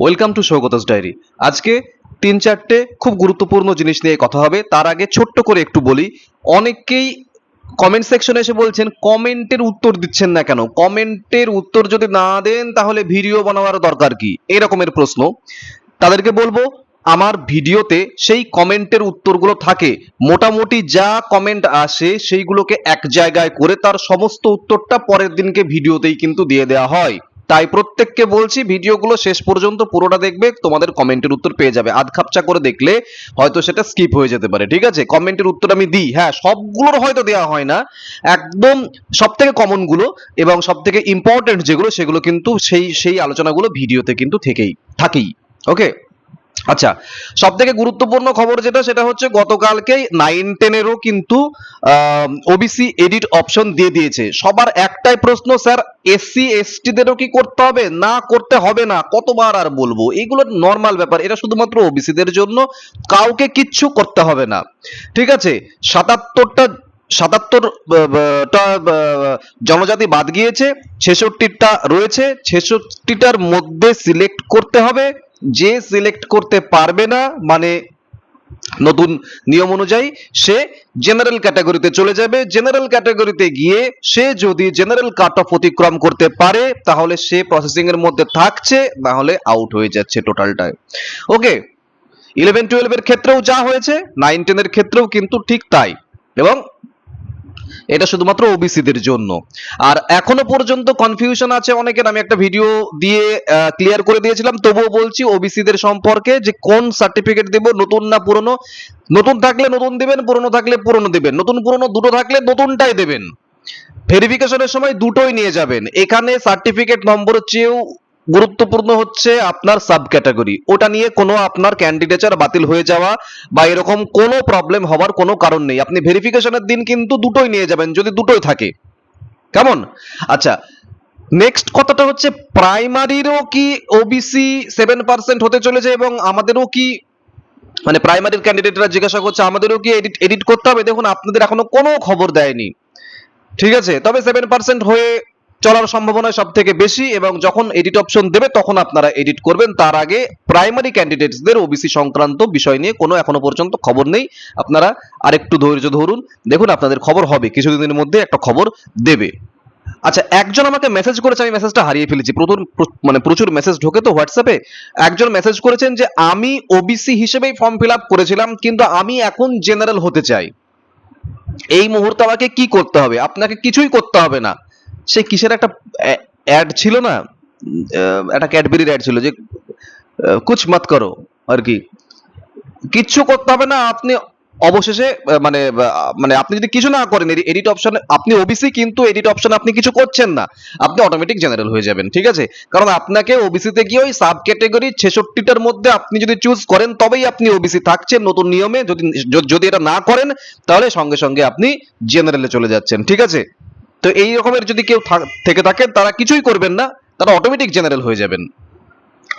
Welcome to সৌগতাস diary. আজকে তিন চারটে খুব গুরুত্বপূর্ণ জিনিস নিয়ে কথা হবে। তার আগে ছোট্ট করে একটু বলি, অনেকেই কমেন্ট সেকশনে এসে বলছেন কমেন্টের উত্তর দিচ্ছেন না কেন, কমেন্টের উত্তর যদি না দেন তাহলে ভিডিও বানাবার দরকার কি, এরকমের প্রশ্ন। তাদেরকে বলবো আমার ভিডিওতে সেই কমেন্টের উত্তরগুলো থাকে, মোটামুটি যা কমেন্ট আসে সেইগুলোকে এক জায়গায় করে তার সমস্ত উত্তরটা পরের দিনকে ভিডিওতেই কিন্তু দিয়ে দেওয়া হয়। তাই প্রত্যেককে বলছি ভিডিওগুলো শেষ পর্যন্ত পুরোটা দেখবে, তোমাদের কমেন্টের উত্তর পেয়ে যাবে। আধ খাপচা করে দেখলে হয়তো সেটা স্কিপ হয়ে যেতে পারে, ঠিক আছে? কমেন্টের উত্তর আমি দিই, হ্যাঁ, সবগুলোর হয়তো দেওয়া হয় না, একদম সব থেকে কমন গুলো এবং সব থেকে ইম্পর্টেন্ট যেগুলো সেগুলো কিন্তু সেই সেই আলোচনাগুলো ভিডিওতে কিন্তু থাকেই। ওকে, আচ্ছা, সব থেকে গুরুত্বপূর্ণ খবর যেটা সেটা হচ্ছে গতকালকে 9-10-এরও কিন্তু ওবিসি এডিট অপশন দিয়ে দিয়েছে। সবার একটাই প্রশ্ন, স্যার এসসি এসটি দেরও কি করতে হবে? না, করতে হবে না। কতবার আর বলবো, এগুলো নর্মাল ব্যাপার, এটা শুধুমাত্র ওবিসি দের জন্য, কাউকে কিচ্ছু করতে হবে না, ঠিক আছে? 77টা জনজাতি বাদ গিয়েছে, 66টা রয়েছে, 66টার মধ্যে সিলেক্ট করতে হবে। যে সিলেক্ট করতে পারবে না, মানে নতুন নিয়ম অনুযায়ী সে জেনারেল ক্যাটাগরিতে চলে যাবে। জেনারেল ক্যাটাগরিতে গিয়ে সে যদি জেনারেল কাট অফ অতিক্রম করতে পারে তাহলে সে প্রসেসিং এর মধ্যে থাকছে, না হলে আউট হয়ে যাচ্ছে টোটালটায়। ওকে, 11-12 এর ক্ষেত্রেও যা হয়েছে 9-10 এর ক্ষেত্রেও কিন্তু ঠিক তাই, এবং এটা শুধুমাত্র ওবিসি দের জন্য। আর এখনো পর্যন্ত কনফিউশন আছে অনেকের, আমি একটা ভিডিও দিয়ে ক্লিয়ার করে দিয়েছিলাম, তবুও বলছি ওবিসি দের সম্পর্কে, যে কোন সার্টিফিকেট দেব, নতুন না পুরনো। নতুন থাকলে নতুন দিবেন, পুরনো থাকলে পুরনো দিবেন, নতুন পুরনো দুটো থাকলে নতুনটাই দেবেন। ভেরিফিকেশনের সময় দুটোই নিয়ে যাবেন। এখানে সার্টিফিকেট নম্বরের চেয়েও গুরুত্বপূর্ণ হচ্ছে আপনার সাব ক্যাটাগরি, ওটা নিয়ে কোনো আপনার ক্যান্ডিডেচার বাতিল হয়ে যাওয়া বা এরকম কোনো প্রবলেম হওয়ার কোনো কারণ নেই। আপনি ভেরিফিকেশনের দিন কিন্তু দুটোই নিয়ে যাবেন যদি দুটোই থাকে, কেমন? আচ্ছা, নেক্সট কথাটা হচ্ছে প্রাইমারিরও কি ওবিসি 7% হতে চলেছে, এবং আমাদেরও কি, মানে প্রাইমারির ক্যান্ডিডেটরা জিজ্ঞাসা করছে আমাদেরও কি এডিট করতে হবে? দেখুন, আপনাদের এখনো কোনো খবর দেয়নি, ঠিক আছে? তবে 7% হয়ে চলার সম্ভাবনা সব থেকে বেশি, এবং যখন এডিট অপশন দেবে তখন আপনারা এডিট করবেন। তার আগে প্রাইমারি ক্যান্ডিডেটসদের ওবিসি সংক্রান্ত বিষয় নিয়ে কোনো এখনো পর্যন্ত খবর নেই। আপনারা আরেকটু ধৈর্য ধরুন, দেখুন আপনাদের খবর হবে, কিছুদিনের মধ্যে একটা খবর দেবে। আচ্ছা, একজন আমাকে মেসেজ করেছে, আমি মেসেজটা হারিয়ে ফেলেছি, প্রচুর মেসেজ ঢোকে তো হোয়াটসঅ্যাপে। একজন মেসেজ করেছেন যে আমি ওবিসি হিসেবেই ফর্ম ফিল আপ করেছিলাম, কিন্তু আমি এখন জেনারেল হতে চাই, এই মুহূর্তে আমাকে কি করতে হবে? আপনাকে কিছুই করতে হবে না। সে কিসের একটা অ্যাড ছিল না, একটা ক্যাডবেরির অ্যাড ছিল যে কুছ মত করো, আর কি, কিচ্ছু করতে হবে না। আপনি অবশেষে মানে মানে আপনি যদি কিছু না করেন এডিট অপশনে, আপনি ওবিসি কিন্তু এডিট অপশনে আপনি কিছু করছেন না, আপনি অটোমেটিক জেনারেল হয়ে যাবেন, ঠিক আছে? কারণ আপনাকে ওবিসিতে গিয়ে ওই সাব ক্যাটাগরি 66টার মধ্যে আপনি যদি চুজ করেন তবেই আপনি ওবিসি থাকছেন নতুন নিয়মে। যদি যদি এটা না করেন তাহলে সঙ্গে সঙ্গে আপনি জেনারেলে চলে যাচ্ছেন, ঠিক আছে? তো এই রকমের যদি কেউ থেকে থাকেন, তারা কিছুই করবেন না, তারা অটোমেটিক জেনারেল হয়ে যাবেন।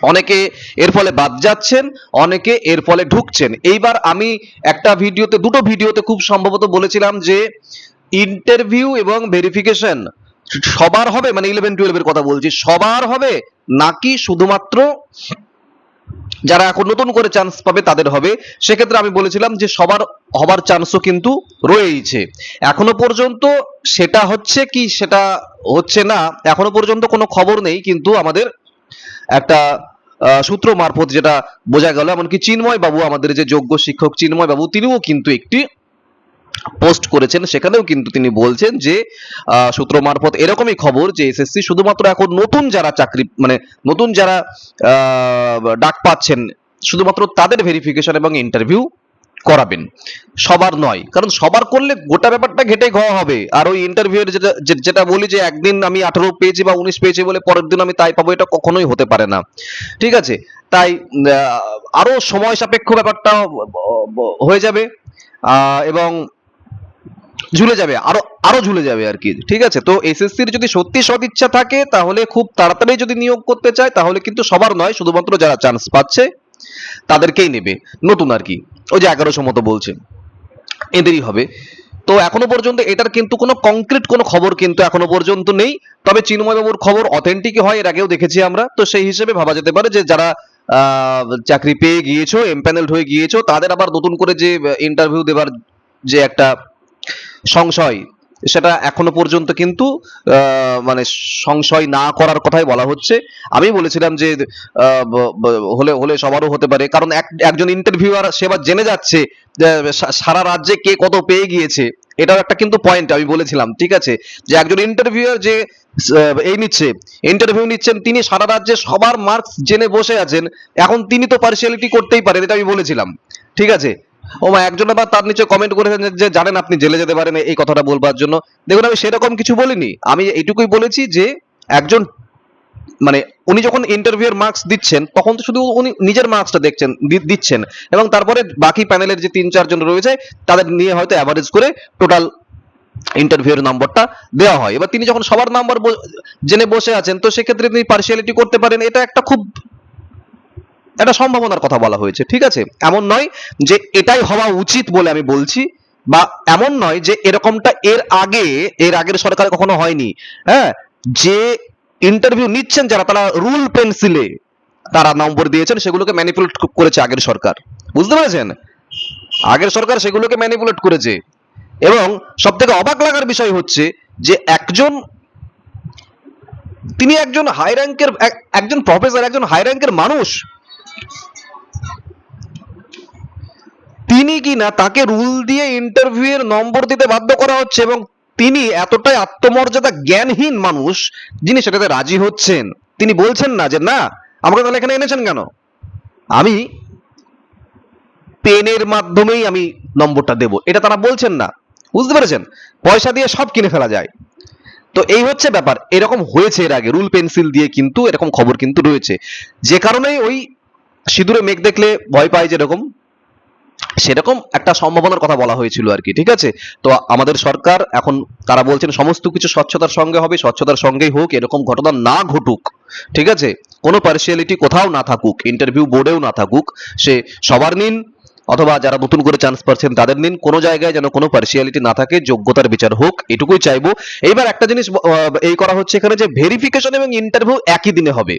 অনেকে এর ফলে বাদ যাচ্ছেন, অনেকে এর ফলে ঢুকছেন। এইবার আমি একটা ভিডিওতে, দুটো ভিডিওতে খুব সম্ভবত বলেছিলাম যে ইন্টারভিউ এবং ভেরিফিকেশন সবার হবে, মানে 11-12 এর কথা বলছি, সবার হবে নাকি শুধুমাত্র যারা এখন নতুন করে চান্স পাবে তাদের হবে? সেক্ষেত্রে আমি বলেছিলাম যে সবার হবার চান্সও কিন্তু রয়েছে। এখনো পর্যন্ত সেটা হচ্ছে কি সেটা হচ্ছে না এখনো পর্যন্ত কোনো খবর নেই, কিন্তু আমাদের একটা সূত্র মারফত যেটা বোঝা গেল, এমনকি চিন্ময় বাবু, আমাদের যে যোগ্য শিক্ষক চিন্ময় বাবু, তিনিও কিন্তু একটি পোস্ট করেছেন, সেখানেও কিন্তু তিনি বলছেন যে সূত্র মারফত এরকমই খবর যে এসএসসি শুধুমাত্র এখন নতুন যারা চাকরি, মানে নতুন যারা ডাক পাচ্ছেন, শুধুমাত্র তাদের ভেরিফিকেশন এবং ইন্টারভিউ করাবেন, সবার নয়। কারণ সবার করলে গোটা ব্যাপারটা ঘেটে ঘোয়া হবে। আর ওই ইন্টারভিউ এর যেটা বলি যে একদিন আমি 18 পেয়েছি বা 19 পেয়েছি বলে পরের দিন আমি তাই পাবো, এটা কখনোই হতে পারে না, ঠিক আছে? তাই আরো সময় সাপেক্ষ ব্যাপারটা হয়ে যাবে, এবং ঝুলে যাবে, আরো আরো ঝুলে যাবে আর কি, ঠিক আছে? তো এসএসসির যদি সত্যি সদিচ্ছা থাকে তাহলে খুব তাড়াতাড়ি যদি নিয়োগ করতে চায় তাহলে কিন্তু সবার নয়, শুধুমাত্র যারা চান্স পাচ্ছে তাদেরকেই নেবে, নতুন আর কি, ওই যে 1100 মতো বলছে, এদেরই হবে। তো এখনো পর্যন্ত এটার কিন্তু কোনো কংক্রিট কোনো খবর কিন্তু এখনো পর্যন্ত নেই। তবে চিন্ময় বাবুর খবর অথেন্টিক হয়, এর আগেও দেখেছি আমরা। তো সেই হিসেবে ভাবা যেতে পারে যে যারা চাকরি পেয়ে গিয়েছো, এমপ্যানেলড হয়ে গিয়েছো, তাদের আবার নতুন করে যে ইন্টারভিউ দেবার যে একটা সংশয়, সেটা এখনো পর্যন্ত কিন্তু মানে সংশয় না করার কথাই বলা হচ্ছে। আমি বলেছিলাম যে হলে হলে সবারও হতে পারে, কারণ একজন ইন্টারভিউয়ার সে আবার জেনে যাচ্ছে যে সারা রাজ্যে কে কত পেয়ে গিয়েছে। এটাও একটা কিন্তু পয়েন্ট আমি বলেছিলাম, ঠিক আছে, যে একজন ইন্টারভিউয়ার যে ইন্টারভিউ নিচ্ছেন, তিনি সারা রাজ্যে সবার মার্কস জেনে বসে আছেন। এখন তিনি তো পার্সিয়ালিটি করতেই পারেন, এটা আমি বলেছিলাম, ঠিক আছে। ও মা, একজন আবার তার নিচে কমেন্ট করেছেন যে জানেন আপনি জেলে যেতে পারেন এই কথাটা বলবার জন্য। দেখুন, আমি সেরকম কিছু বলিনি, আমি এইটুকুই বলেছি যে একজন মানে উনি যখন ইন্টারভিউয়ের মার্কস দিচ্ছেন তখন তো শুধু উনি নিজের মার্কসটা দিচ্ছেন, এবং তারপরে বাকি প্যানেলের যে 3-4 জন রয়েছে তাদের নিয়ে হয়তো অ্যাভারেজ করে টোটাল ইন্টারভিউয়ের নম্বরটা দেওয়া হয়। এবার তিনি যখন সবার নাম্বার জেনে বসে আছেন, তো সেক্ষেত্রে তিনি পার্সিয়ালিটি করতে পারেন, এটা একটা খুব একটা সম্ভাবনার কথা বলা হয়েছে, ঠিক আছে। এমন নয় যে এটাই হওয়া উচিত বলে আমি বলছি, বা এমন নয় যে এরকমটা এর আগের সরকারে কখনো হয়নি। হ্যাঁ, যে ইন্টারভিউ নিচ্ছেন যারা, তারা রুল পেন্সিলে তারা নম্বর দিয়েছেন, সেগুলোকে ম্যানিপুলেট করেছে আগের সরকার, বুঝতে পেরেছেন? আগের সরকার সেগুলোকে ম্যানিপুলেট করেছে। এবং সব থেকে অবাক লাগার বিষয় হচ্ছে যে তিনি একজন হাই র্যাঙ্কের, একজন প্রফেসর, একজন হাই র্যাঙ্কের মানুষ, তিনি কিনা তাকে রুল দিয়ে ইন্টারভিউ এর নম্বর দিতে বাধ্য করা হচ্ছে, এবং তিনি এতটাই আত্মমর্যাদা জ্ঞানহীন মানুষ যিনি সেটাতে রাজি হচ্ছেন। তিনি বলছেন না যে না, আমাকে তাহলে এখানে এনেছেন কেন, আমি পেনের মাধ্যমেই আমি নম্বরটা দেব, এটা তারা বলছেন না, বুঝতে পেরেছেন? পয়সা দিয়ে সব কিনে ফেলা যায়। তো এই হচ্ছে ব্যাপার, এরকম হয়েছে এর আগে রুল পেন্সিল দিয়ে, কিন্তু এরকম খবর কিন্তু রয়েছে। যে কারণেই ওই সিঁদুরে মেঘ দেখলে ভয় পায় যেরকম, সেরকম একটা সম্ভাবনার কথা বলা হয়েছিল আর কি, ঠিক আছে। তো আমাদের সরকার এখন তারা বলছেন সমস্ত কিছু স্বচ্ছতার সঙ্গে হবে, স্বচ্ছতার সঙ্গেই হোক, এরকম ঘটনা না ঘটুক, ঠিক আছে। কোনো পার্সিয়ালিটি কোথাও না থাকুক, ইন্টারভিউ বোর্ডেও না থাকুক, সে সবার নিন অথবা যারা নতুন করে চান্স পাচ্ছেন তাদের নিন, কোনো জায়গায় যেন কোনো পার্সিয়ালিটি না থাকে, যোগ্যতার বিচার হোক, এটুকুই চাইবো। এইবার একটা জিনিস এই করা হচ্ছে এখানে, যে ভেরিফিকেশন এবং ইন্টারভিউ একই দিনে হবে।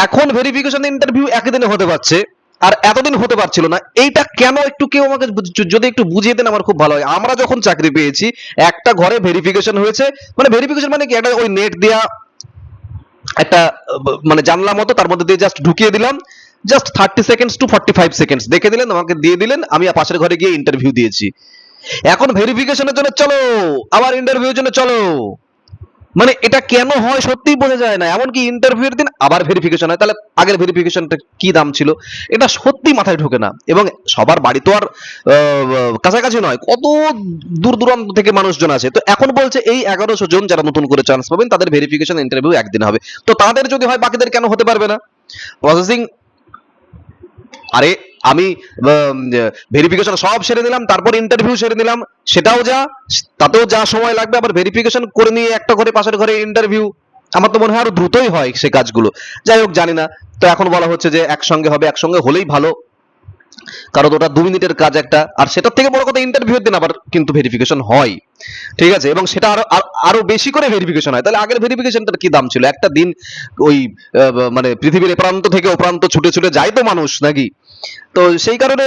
এখন ভেরিফিকেশন ইন্টারভিউ একই দিনে হতে পারছে, আর এতদিন হতে পারছিল না। এইটা কেন, একটু কেউ আমাকে যদি একটু বুঝিয়ে দেন আমার খুব ভালো হয়। আমরা যখন চাকরি পেয়েছি একটা ঘরে ভেরিফিকেশন হয়েছে, মানে ভেরিফিকেশন মানে কি, একটা ওই নেট দেয়া একটা মানে জানলা মতো, তার মধ্যে দিয়ে জাস্ট ঢুকিয়ে দিলাম, জাস্ট 30 সেকেন্ডস টু 45 সেকেন্ডস দেখে দিলেন, আমাকে দিয়ে দিলেন, আমি পাশের ঘরে গিয়ে ইন্টারভিউ দিয়েছি। এখন ভেরিফিকেশনের জন্য চলো, আবার ইন্টারভিউর জন্য চলো, মানে এটা কেন হয় সত্যিই বোঝা যায় না। এমনকি ইন্টারভিউর দিন আবার ভেরিফিকেশন হয়, তাহলে আগের ভেরিফিকেশনটা কি দাম ছিল, এটা সত্যি মাথায় ঢোকে না। এবং সবার বাড়ি তো আর কাছাকাছি নয়, কত দূর দূরান্ত থেকে মানুষজন আছে। তো এখন বলছে এই 1100 জন যারা নতুন করে চান্স পাবেন তাদের ভেরিফিকেশন ইন্টারভিউ একদিন হবে। তো তাদের যদি হয়, বাকিদের কেন হতে পারবে না? প্রসেসিং, আরে আমি ভেরিফিকেশন সব সেরে নিলাম, তারপর ইন্টারভিউ সেরে নিলাম, সেটাও যা, তাতেও যা সময় লাগবে, আবার ভেরিফিকেশন করে নিয়ে একটা ঘরে পাশের ঘরে ইন্টারভিউ, আমার তো মনে হয় আরো দ্রুতই হয় সে কাজগুলো। যাই হোক, জানি না। তো এখন বলা হচ্ছে যে একসঙ্গে হবে, একসঙ্গে হলেই ভালো, কারণ ওটা 2 মিনিটের কাজ একটা, আর সেটার থেকে বড় কথা ইন্টারভিউর দিন আবার কিন্তু ভেরিফিকেশন হয়, ঠিক আছে। এবং সেটা আরো আরো বেশি করে ভেরিফিকেশন হয়। তাহলে আগের ভেরিফিকেশনটার কি দাম ছিল? একটা দিন ওই মানে পৃথিবীর এ প্রান্ত থেকে ও প্রান্ত ছুটে ছুটে যায় তো মানুষ নাকি। তো সেই কারণে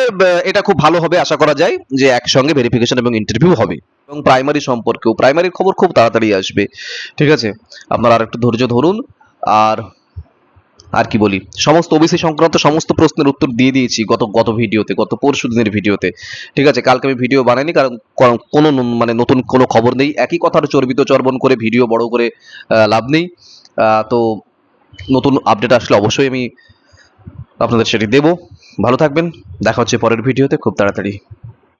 এটা খুব ভালো হবে, আশা করা যায় যে একসঙ্গে ভেরিফিকেশন এবং ইন্টারভিউ হবে। এবং প্রাইমারি সম্পর্কেও, প্রাইমারির খবর খুব তাড়াতাড়ি আসবে, ঠিক আছে। আপনারা আর একটু ধৈর্য ধরুন। আর আর কি বলি, সমস্ত ওবিসি সংক্রান্ত সমস্ত প্রশ্নের উত্তর দিয়ে দিয়েছি গত ভিডিওতে, গত পরশু দিনের ভিডিওতে, ঠিক আছে। কালকে আমি ভিডিও বানাইনি, কারণ কোনো মানে নতুন কোনো খবর নেই, একই কথার চর্বিত চর্বণ করে ভিডিও বড় করে লাভ নেই। তো নতুন আপডেট আসলে অবশ্যই আমি আপনাদের সেটি দেবো। ভালো থাকবেন, দেখা হচ্ছে পরের ভিডিওতে খুব তাড়াতাড়ি।